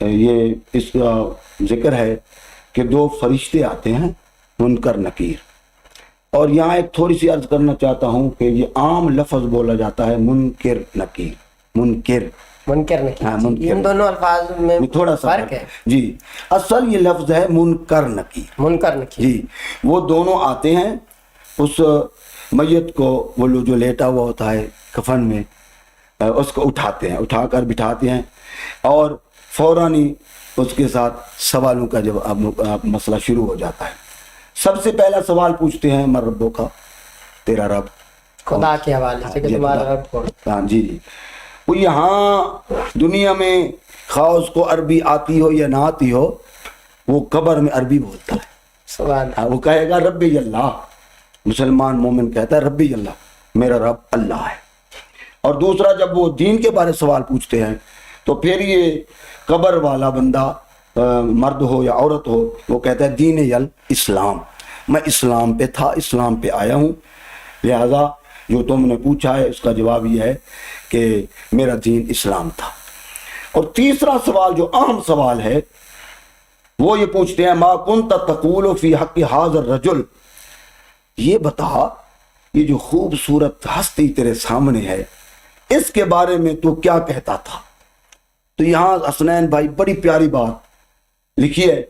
یہ اس کا ذکر ہے کہ 2 فرشتے آتے ہیں منکر نکیر. اور یہاں ایک تھوڑی سی عرض کرنا چاہتا ہوں کہ یہ عام لفظ بولا جاتا ہے منکر نکیر. منکر نکیر. ہاں، منکر. ان دونوں الفاظ میں تھوڑا سا فرق ہے. جی. اصل یہ لفظ ہے منکر نکیر. منکر نکیر جی. وہ دونوں آتے ہیں اس میت کو، وہ جو لیٹا ہوا ہوتا ہے کفن میں، اس کو اٹھاتے ہیں، اٹھا کر بٹھاتے ہیں اور فوراً ہی اس کے ساتھ سوالوں کا جب مسئلہ شروع ہو جاتا ہے. سب سے پہلا سوال پوچھتے ہیں من ربو کا، تیرا رب خدا کے حوالے سے کہ تمہارا رب کون. ہاں جی جی. وہ یہاں دنیا میں خواہ اس کو عربی آتی ہو یا نہ آتی ہو، وہ قبر میں عربی بولتا ہے. سبحان اللہ. وہ کہے گا ربی اللہ. مسلمان مومن کہتا ہے ربی اللہ، میرا رب اللہ ہے. اور دوسرا جب وہ دین کے بارے سوال پوچھتے ہیں تو پھر یہ قبر والا بندہ مرد ہو یا عورت ہو، وہ کہتا ہے دین اسلام، میں اسلام پہ تھا، اسلام پہ آیا ہوں، لہذا جو تم نے پوچھا ہے اس کا جواب یہ ہے کہ میرا دین اسلام تھا. اور تیسرا سوال جو اہم سوال ہے وہ یہ پوچھتے ہیں ما کنت تقول فی حق ھذا الرجل، یہ بتا یہ جو خوبصورت ہستی تیرے سامنے ہے اس کے بارے میں تو کیا کہتا تھا. تو یہاں حسنین بھائی بڑی پیاری بات لکھی ہے،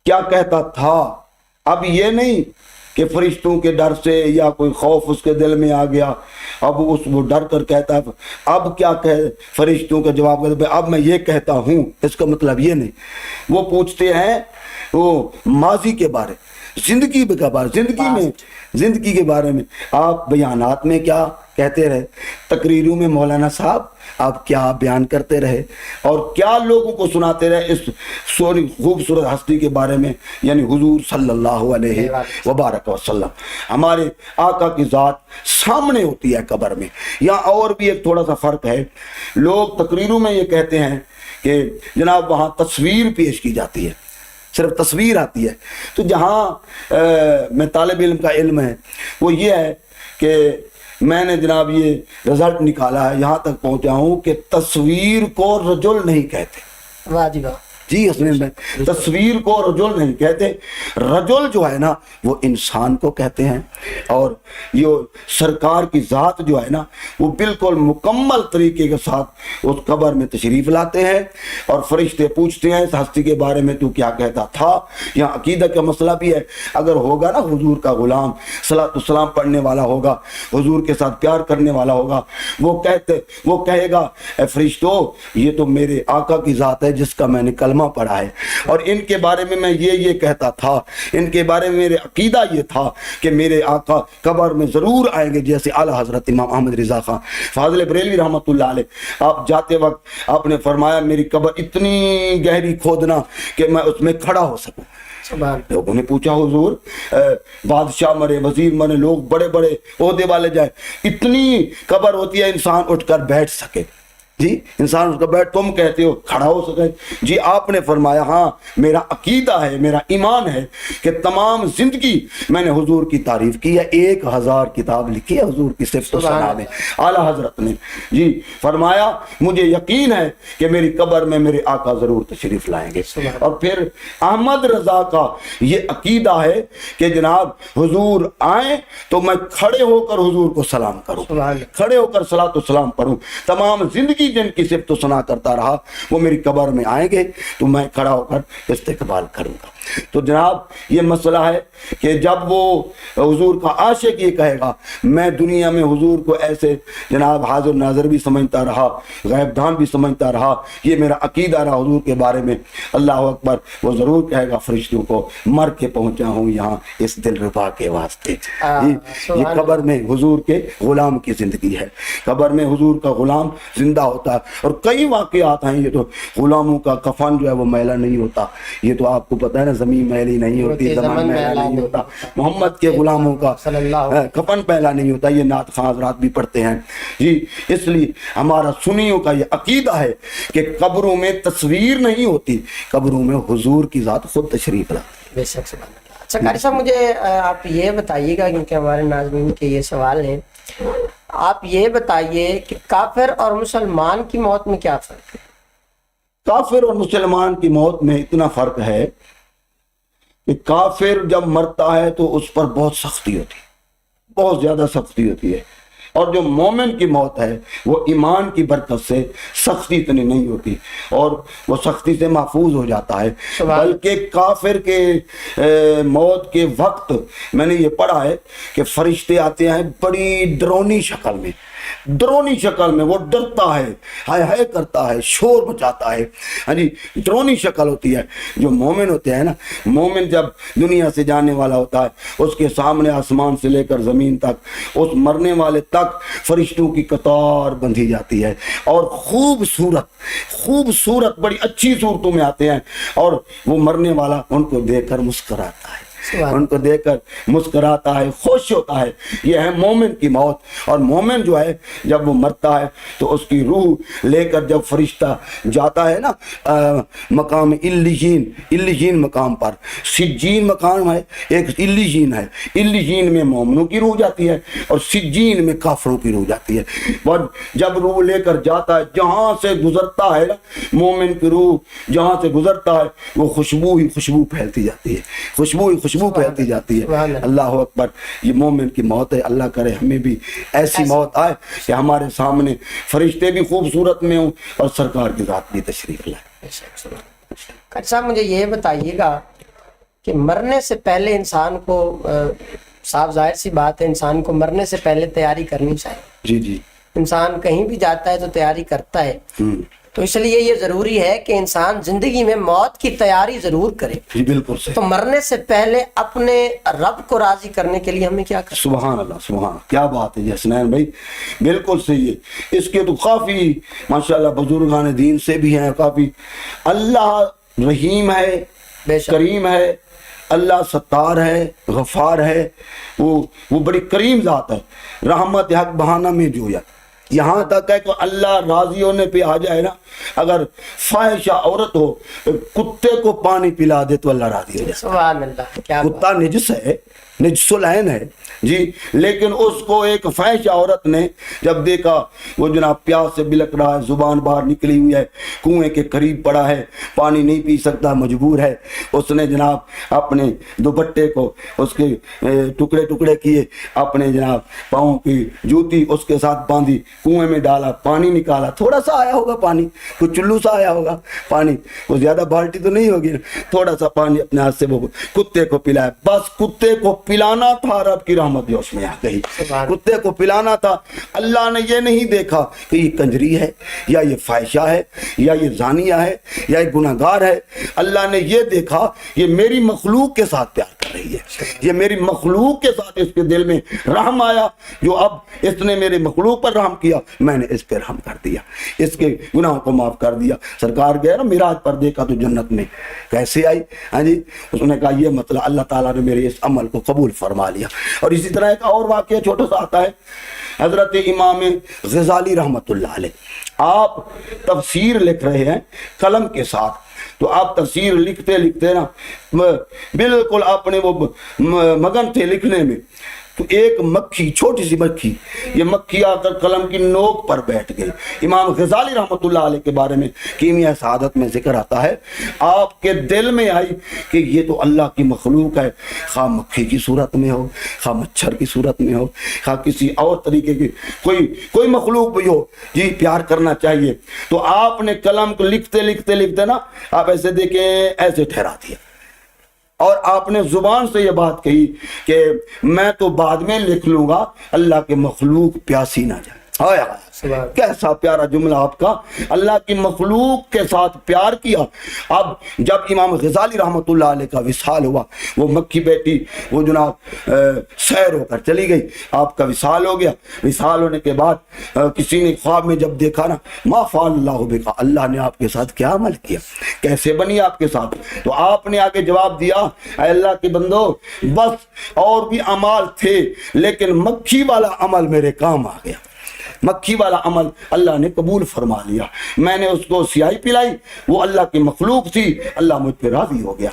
کیا کہتا تھا. اب یہ نہیں کہ فرشتوں کے ڈر سے یا کوئی خوف اس کے دل میں آ گیا اب وہ ڈر کر کہتا ہے اب کیا کہ فرشتوں کا جواب کہتا ہے اب میں یہ کہتا ہوں، اس کا مطلب یہ نہیں. وہ پوچھتے ہیں وہ ماضی کے بارے، زندگی کے بارے، زندگی کے بارے میں. آپ بیانات میں کیا کہتے رہے، تقریروں میں مولانا صاحب آپ کیا بیان کرتے رہے اور کیا لوگوں کو سناتے رہے اس خوبصورت ہستی کے بارے میں، یعنی حضور صلی اللہ علیہ وبارک وسلم. ہمارے آقا کی ذات سامنے ہوتی ہے قبر میں. یہاں اور بھی ایک تھوڑا سا فرق ہے، لوگ تقریروں میں یہ کہتے ہیں کہ جناب وہاں تصویر پیش کی جاتی ہے، صرف تصویر آتی ہے. تو جہاں میں طالب علم کا علم ہے وہ یہ ہے کہ میں نے جناب یہ رزلٹ نکالا ہے، یہاں تک پہنچا ہوں کہ تصویر کو رجل نہیں کہتے. واہ جی واہ. جی حسنین بھائی، تصویر کو رجل نہیں کہتے. رجل جو ہے نا وہ انسان کو کہتے ہیں. اور یہ سرکار کی ذات جو ہے نا وہ بالکل مکمل طریقے کے ساتھ اس قبر میں تشریف لاتے ہیں اور فرشتے پوچھتے ہیں اس ہستی کے بارے میں تو کیا کہتا تھا. یہاں عقیدہ کا مسئلہ بھی ہے. اگر ہوگا نا حضور کا غلام، صلاۃ السلام پڑھنے والا ہوگا، حضور کے ساتھ پیار کرنے والا ہوگا، وہ کہے گا اے فرشتوں یہ تو میرے آقا کی ذات ہے جس کا میں نے کلمہ پڑھا ہے اور ان کے بارے میں یہ کہتا تھا، ان کے بارے میں میرے عقیدہ یہ تھا کہ میرے آقا قبر میں ضرور آئیں گے. جیسے اعلیٰ حضرت امام احمد رضا خان فاضل بریلوی رحمۃ اللہ علیہ، آپ جاتے وقت آپ نے فرمایا میری قبر اتنی گہری کھودنا کہ میں اس میں کھڑا ہو سکوں. لوگوں نے پوچھا حضور بادشاہ مرے، وزیر مرے، لوگ بڑے بڑے عہدے والے جائیں، اتنی قبر ہوتی ہے انسان اٹھ کر بیٹھ سکے. جی انسان اس کا بیٹھ، تم کہتے ہو کھڑا ہو سکے. جی آپ نے فرمایا ہاں میرا عقیدہ ہے، میرا ایمان ہے کہ تمام زندگی میں نے حضور کی تعریف کی ہے. 1000 کتاب لکھی ہے حضور کی صفت و ثنا میں. اعلیٰ حضرت نے جی فرمایا مجھے یقین ہے کہ میری قبر میں میرے آقا ضرور تشریف لائیں گے. اور پھر احمد رضا کا یہ عقیدہ ہے کہ جناب حضور آئیں تو میں کھڑے ہو کر حضور کو سلام کروں، کھڑے ہو کر صلاۃ و سلام پڑھوں. تمام زندگی جن کی صفت و ثنا کرتا رہا وہ میری قبر میں آئیں گے تو میں کھڑا ہو کر استقبال کروں گا. تو جناب یہ مسئلہ ہے کہ جب وہ حضور کا عاشق یہ کہے گا میں دنیا میں حضور کو ایسے جناب حاضر ناظر بھی سمجھتا رہا، غیب دان بھی سمجھتا رہا، یہ میرا عقیدہ رہا حضور کے بارے میں، اللہ اکبر، وہ ضرور کہے گا فرشتوں کو مر کے پہنچا ہوں یہاں اس دل ربا کے واسطے. یہ قبر میں حضور کے غلام کی زندگی ہے. قبر میں حضور کا غلام زندہ ہوتا ہے. اور کئی واقعات ہیں. یہ تو غلاموں کا کفن جو ہے وہ میلا نہیں ہوتا، یہ تو آپ کو پتہ ہے نا، زمین میلی نہیں ہوتی، زمان میلا نہیں ہوتا. محمد کے غلاموں کا کفن پہلا نہیں ہوتا. یہ نعت خواں حضرات بھی پڑھتے ہیں. جی اس لیے ہمارا سنیوں کا یہ عقیدہ ہے کہ قبروں میں تصویر نہیں ہوتی، قبروں میں حضور کی ذات خود تشریف لاتی. بے شک سبحان اللہ. اچھا قاری صاحب مجھے آپ یہ بتائیے گا کیونکہ ہمارے ناظرین کے یہ سوال ہیں، آپ یہ بتائیے کہ کافر اور مسلمان کی موت میں کیا فرق ہے؟ کافر اور مسلمان کی موت میں اتنا فرق ہے کہ کافر جب مرتا ہے تو اس پر بہت سختی ہوتی ہے، بہت زیادہ سختی ہوتی ہے، اور جو مومن کی موت ہے وہ ایمان کی برکت سے سختی اتنی نہیں ہوتی اور وہ سختی سے محفوظ ہو جاتا ہے۔ بلکہ کافر کے موت کے وقت میں نے یہ پڑھا ہے کہ فرشتے آتے ہیں بڑی ڈرونی شکل میں، ڈرونی شکل میں، وہ ڈرتا ہے، ہائے ہائے کرتا ہے، شور مچاتا ہے، ہاں جی، ڈرونی شکل ہوتی ہے۔ جو مومن ہوتے ہیں نا، مومن جب دنیا سے جانے والا ہوتا ہے، اس کے سامنے آسمان سے لے کر زمین تک، اس مرنے والے تک فرشتوں کی قطار بندھی جاتی ہے، اور خوبصورت بڑی اچھی صورتوں میں آتے ہیں، اور وہ مرنے والا ان کو دیکھ کر مسکراتا ہے، ان کو دیکھ کر مسکراتا ہے، خوش ہوتا ہے۔ یہ ہے مومن کی موت۔ اور مومن جو ہے جب وہ مرتا ہے تو اس کی روح لے کر جب فرشتہ جاتا ہے نا مقام علیین مقام پر، سجین مقام ہے، ایک علیین ہے، علیین میں مومنوں کی روح جاتی ہے اور سجین میں کافروں کی روح جاتی ہے۔ اور جب روح لے کر جاتا ہے، جہاں سے گزرتا ہے نا مومن کی روح، جہاں سے گزرتا ہے وہ خوشبو ہی خوشبو پھیلتی جاتی ہے، خوشبو ہی خوشبو پھیلتی جاتی ہے۔ اللہ اکبر، یہ مومن کی موت ہے۔ اللہ کرے ہمیں بھی ایسی موت آئے کہ ہمارے سامنے فرشتے بھی خوبصورت میں ہوں اور سرکار کی ذات بھی تشریف لائے۔ اچھا، مجھے یہ بتائیے گا کہ مرنے سے پہلے انسان کو، صاف ظاہر سی بات ہے، انسان کو مرنے سے پہلے تیاری کرنی چاہیے۔ جی جی، انسان کہیں بھی جاتا ہے تو تیاری کرتا ہے، تو اس لیے یہ ضروری ہے کہ انسان زندگی میں موت کی تیاری ضرور کرے۔ جی بالکل صحیح۔ تو مرنے سے پہلے اپنے رب کو راضی کرنے کے لیے ہمیں کیا کرنا؟ سبحان اللہ، سبحان اللہ، کیا بات ہے حسنین بھائی، بالکل صحیح ہے۔ اس کے تو کافی ماشاءاللہ بزرگان دین سے بھی ہیں کافی۔ اللہ رحیم ہے، بے شک، کریم ہے، اللہ ستار ہے، غفار ہے، وہ بڑی کریم ذات ہے۔ رحمت حق بہانہ میں جویا، یہاں تک ہے کہ اللہ راضی ہونے پہ آ جائے نا، اگر فاحشہ عورت ہو کتے کو پانی پلا دے تو اللہ راضی ہو جائے۔ سبحان اللہ، کیا بات۔ کتا نجس ہے، نجس العین ہے جی، لیکن اس کو ایک فاحشہ عورت نے جب دیکھا، وہ جناب پیاس سے بلک رہا ہے، زبان باہر نکلی ہوئی ہے، کنویں کے قریب پڑا ہے، پانی نہیں پی سکتا، مجبور ہے، اس نے جناب اپنے دوپٹے کو اس کے ٹکڑے ٹکڑے کیے، اپنے جناب پاؤں کی جوتی اس کے ساتھ باندھی، کنویں میں ڈالا، پانی نکالا، تھوڑا سا آیا ہوگا پانی، کچھ چلو سا آیا ہوگا پانی، وہ زیادہ بالٹی تو نہیں ہوگی، تھوڑا سا پانی اپنے ہاتھ سے وہ کتے کو پلایا۔ بس کتے کو پلانا تھا، رب کی رحمت جو اس میں آ گئی، کتے کو پلانا تھا۔ اللہ نے یہ نہیں دیکھا کہ یہ کنجری ہے یا یہ فاحشہ ہے یا یہ زانیہ ہے یا یہ گناہگار ہے، اللہ نے یہ دیکھا یہ میری مخلوق کے ساتھ پیار کر رہی ہے، یہ میری مخلوق کے ساتھ، اس کے دل میں رحم آیا، جو اب اس نے میرے مخلوق پر رحم کیا، میں نے اس پہ رحم کر دیا، اس کے گناہوں کو معاف کر دیا۔ سرکار گئے نا معراج پر، دیکھا تو جنت میں کیسے آئی، ہاں جی، اس نے کہا یہ مطلب اللہ تعالیٰ نے میرے اس عمل کو قبول فرما لیا۔ اور اسی طرح ایک اور واقعہ چھوٹا سا آتا ہے، حضرت امام غزالی رحمت اللہ علیہ، آپ تفسیر لکھ رہے ہیں قلم کے ساتھ، تو آپ تفسیر لکھتے لکھتے نا بالکل اپنے وہ مگن تھے لکھنے میں، تو ایک مکھی، چھوٹی سی مکھی، یہ مکھی آ کر قلم کی نوک پر بیٹھ گئی۔ امام غزالی رحمت اللہ علیہ کے بارے میں کیمیا سعادت میں ذکر آتا ہے، آپ کے دل میں آئی کہ یہ تو اللہ کی مخلوق ہے، خواہ مکھی کی صورت میں ہو، خواہ مچھر کی صورت میں ہو، خواہ کسی اور طریقے کی کوئی مخلوق بھی ہو، جی پیار کرنا چاہیے۔ تو آپ نے قلم کو لکھتے لکھتے لکھتے نا، آپ ایسے دیکھیں، ایسے ٹھہرا دیا، اور آپ نے زبان سے یہ بات کہی کہ میں تو بعد میں لکھ لوں گا، اللہ کے مخلوق پیاسی نہ جائے۔ کیسا پیارا جملہ آپ کا، اللہ کی مخلوق کے ساتھ پیار کیا۔ اب جب امام غزالی رحمت اللہ علیہ کا وصال ہوا، وہ مکھی بیٹی وہ جناب سیر ہو کر چلی گئی، آپ کا وصال ہو گیا۔ وصال ہونے کے بعد کسی نے خواب میں جب دیکھا نا، ما فعل اللہ بکا، اللہ نے آپ کے ساتھ کیا عمل کیا، کیسے بنی آپ کے ساتھ؟ تو آپ نے آگے جواب دیا، اے اللہ کے بندو، بس اور بھی اعمال تھے لیکن مکھی والا عمل میرے کام آ گیا، مکھی والا عمل اللہ نے قبول فرما لیا، میں نے اس کو سیاہی پلائی، وہ اللہ کی مخلوق تھی، اللہ مجھ پہ راضی ہو گیا۔